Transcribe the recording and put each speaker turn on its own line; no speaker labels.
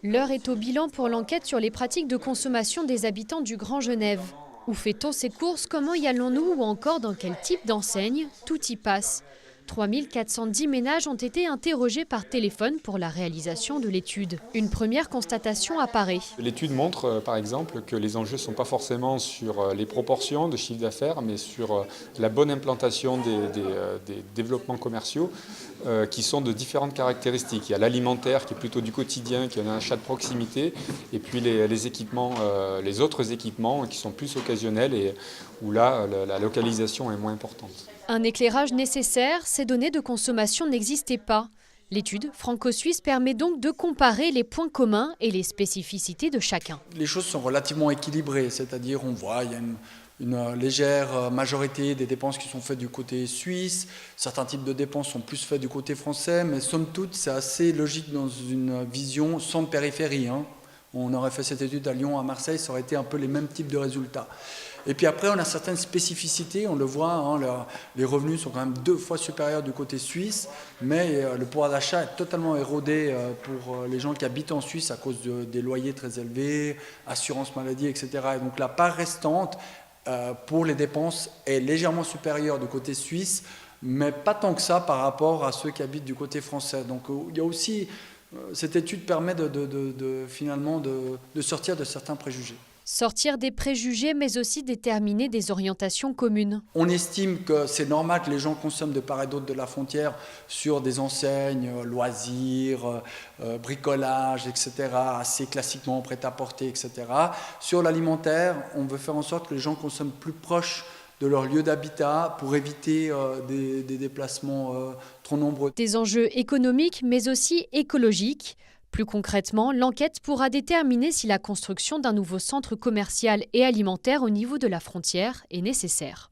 L'heure est au bilan pour l'enquête sur les pratiques de consommation des habitants du Grand Genève. Où fait-on ses courses, comment y allons-nous ou encore dans quel type d'enseigne? Tout y passe. 3410 ménages ont été interrogés par téléphone pour la réalisation de l'étude. Une première constatation apparaît.
L'étude montre par exemple que les enjeux ne sont pas forcément sur les proportions de chiffre d'affaires, mais sur la bonne implantation des développements commerciaux qui sont de différentes caractéristiques. Il y a l'alimentaire qui est plutôt du quotidien, qui est un achat de proximité, et puis les équipements, les autres équipements qui sont plus occasionnels et où là la localisation est moins importante.
Un éclairage nécessaire, ces données de consommation n'existaient pas. L'étude franco-suisse permet donc de comparer les points communs et les spécificités de chacun.
Les choses sont relativement équilibrées, c'est-à-dire on voit il y a une légère majorité des dépenses qui sont faites du côté suisse, certains types de dépenses sont plus faits du côté français, mais somme toute c'est assez logique dans une vision sans périphérie. On aurait fait cette étude à Lyon, à Marseille, ça aurait été un peu les mêmes types de résultats. Et puis après, on a certaines spécificités, on le voit, les revenus sont quand même 2 fois supérieurs du côté suisse, mais le pouvoir d'achat est totalement érodé pour les gens qui habitent en Suisse à cause des loyers très élevés, assurance maladie, etc. Et donc la part restante pour les dépenses est légèrement supérieure du côté suisse, mais pas tant que ça par rapport à ceux qui habitent du côté français. Donc il y a aussi... Cette étude permet finalement de sortir de certains préjugés.
Sortir des préjugés, mais aussi déterminer des orientations communes.
On estime que c'est normal que les gens consomment de part et d'autre de la frontière sur des enseignes, loisirs, bricolage, etc., assez classiquement prêt-à-porter, etc. Sur l'alimentaire, on veut faire en sorte que les gens consomment plus proche de leur lieu d'habitat pour éviter des déplacements trop nombreux.
Des enjeux économiques mais aussi écologiques. Plus concrètement, l'enquête pourra déterminer si la construction d'un nouveau centre commercial et alimentaire au niveau de la frontière est nécessaire.